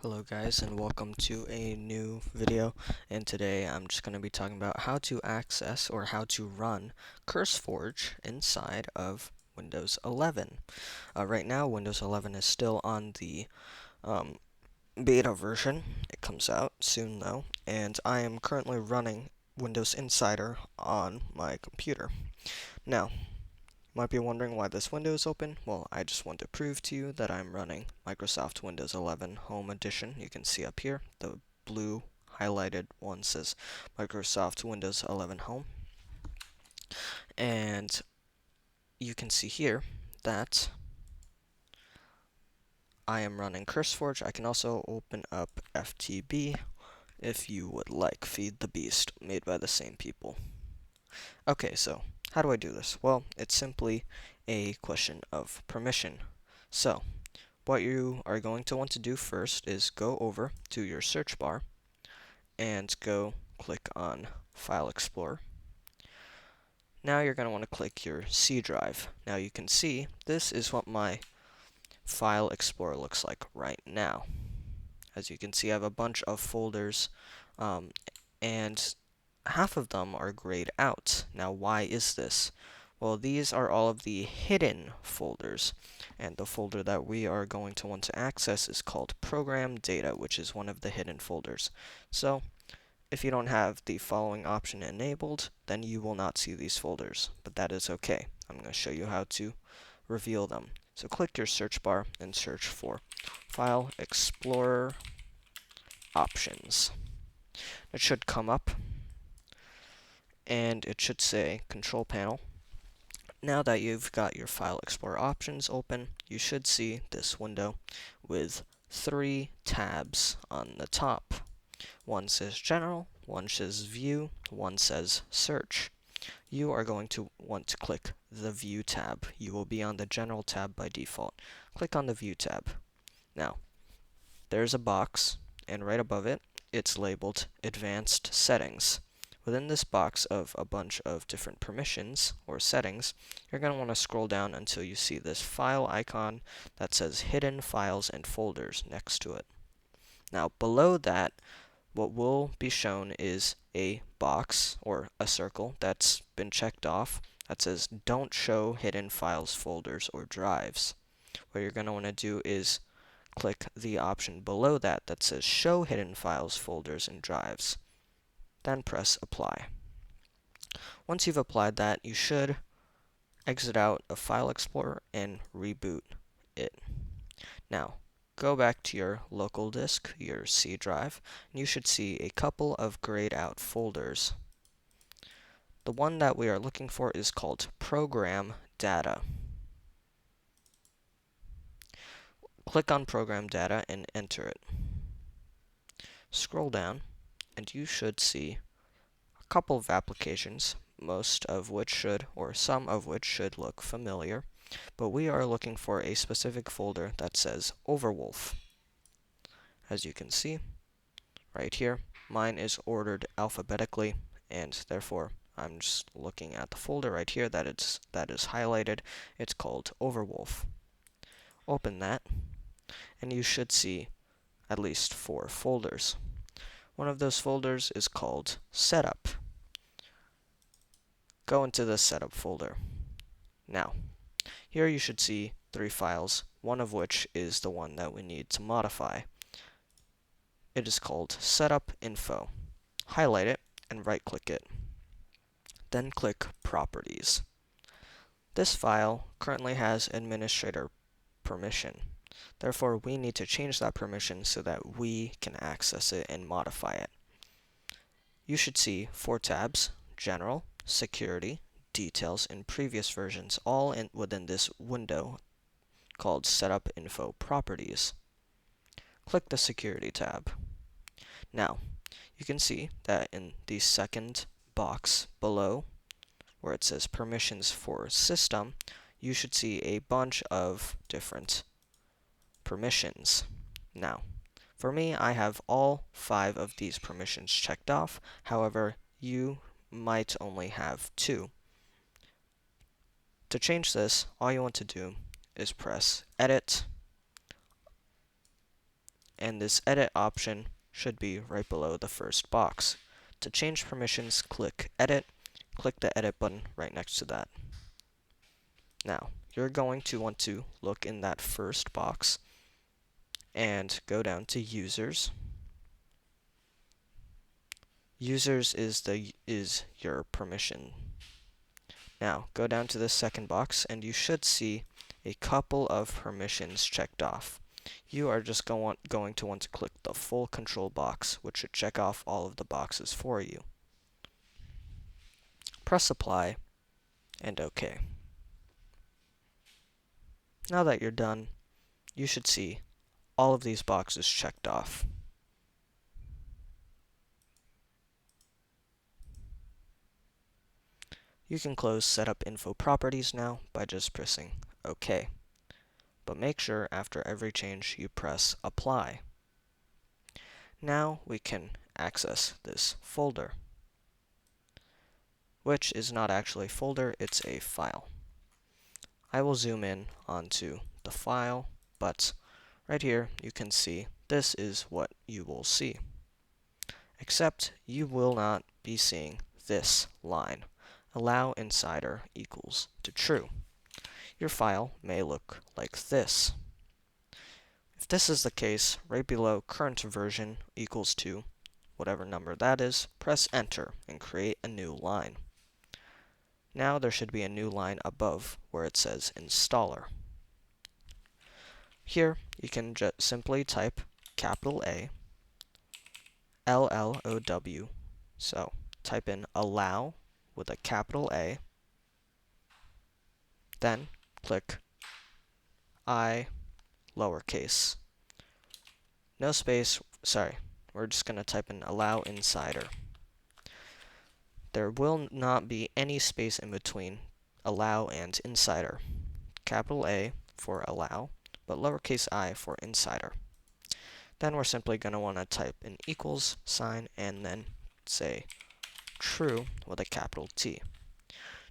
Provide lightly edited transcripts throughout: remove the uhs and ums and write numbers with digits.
Hello guys, and welcome to a new video, and today I'm just going to be talking about how to access or how to run CurseForge inside of Windows 11. Right now Windows 11 is still on the um, beta version. It comes out soon though, and I am currently running Windows Insider on my computer. Now, you might be wondering why this window is open. Well, I just want to prove to you that I'm running Microsoft Windows 11 Home Edition. You can see up here, the blue highlighted one says Microsoft Windows 11 Home. And you can see here that I am running CurseForge. I can also open up FTB if you would like. Feed the Beast, made by the same people. Okay, so how do I do this? Well, it's simply a question of permission. So, what you are going to want to do first is go over to your search bar and go click on File Explorer. Now you're going to want to click your C drive. Now you can see this is what my File Explorer looks like right now. As you can see, I have a bunch of folders, and half of them are grayed out. Now why is this? Well, these are all of the hidden folders, and the folder that we are going to want to access is called Program Data, which is one of the hidden folders. So, if you don't have the following option enabled, then you will not see these folders, but that is okay. I'm going to show you how to reveal them. So click your search bar and search for File Explorer Options. It should come up, and it should say Control Panel. Now that you've got your File Explorer options open, you should see this window with 3 tabs on the top. One says General, one says View, one says Search. You are going to want to click the View tab. You will be on the General tab by default. Click on the View tab. Now, there's a box, and right above it, it's labeled Advanced Settings. Within this box of a bunch of different permissions or settings, you're going to want to scroll down until you see this file icon that says Hidden Files and Folders next to it. Now, below that, what will be shown is a box or a circle that's been checked off that says Don't Show Hidden Files, Folders, or Drives. What you're going to want to do is click the option below that that says Show Hidden Files, Folders, and Drives. Then press Apply. Once you've applied that, you should exit out of File Explorer and reboot it. Now, go back to your local disk, your C drive, and you should see a couple of grayed out folders. The one that we are looking for is called Program Data. Click on Program Data and enter it. Scroll down, and you should see a couple of applications, most of which should, or some of which should look familiar, but we are looking for a specific folder that says Overwolf. As you can see, right here, mine is ordered alphabetically, and therefore I'm just looking at the folder right here that is highlighted. It's called Overwolf. Open that, and you should see at least 4 folders. One of those folders is called Setup. Go into the Setup folder. Now, here you should see 3 files, one of which is the one that we need to modify. It is called Setup Info. Highlight it and right-click it. Then click Properties. This file currently has administrator permission. Therefore, we need to change that permission so that we can access it and modify it. You should see 4 tabs: General, Security, Details, and Previous Versions, all within this window called Setup Info Properties. Click the Security tab. Now, you can see that in the second box below, where it says Permissions for System, you should see a bunch of different permissions. Now, for me, I have all 5 of these permissions checked off. However, you might only have 2. To change this, all you want to do is press Edit and this edit option should be right below the first box. To change permissions, click Edit, click the Edit button right next to that. Now, you're going to want to look in that first box and go down to Users. Users is your permission. Now, go down to the second box and you should see a couple of permissions checked off. You are just going to want to click the full control box, which should check off all of the boxes for you. Press Apply and OK. Now that you're done, you should see all of these boxes checked off. You can close Setup Info Properties now by just pressing OK. But make sure after every change you press Apply. Now we can access this folder, which is not actually a folder, it's a file. I will zoom in onto the file, but right here you can see this is what you will see. Except you will not be seeing this line, allow insider equals to true. Your file may look like this. If this is the case, right below current version equals to whatever number that is, press enter and create a new line. Now there should be a new line above where it says installer. Here you can just simply type capital A, LLOW. So type in allow with a capital A, then click I lowercase. No space, sorry, we're just going to type in allow insider. There will not be any space in between allow and insider. Capital A for allow, but lowercase I for insider. Then we're simply going to want to type an equals sign and then say true with a capital T.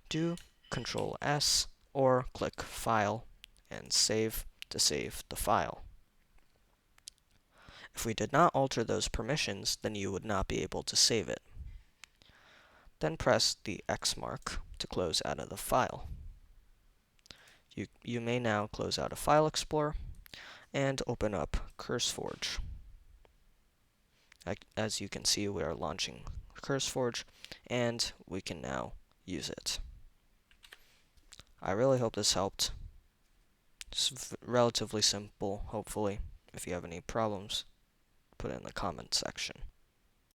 Do Control S or click File and Save to save the file. If we did not alter those permissions, then you would not be able to save it. Then press the X mark to close out of the file. You may now close out of File Explorer and open up CurseForge. As you can see, we are launching CurseForge, and we can now use it. I really hope this helped. It's relatively simple, hopefully. If you have any problems, put it in the comment section.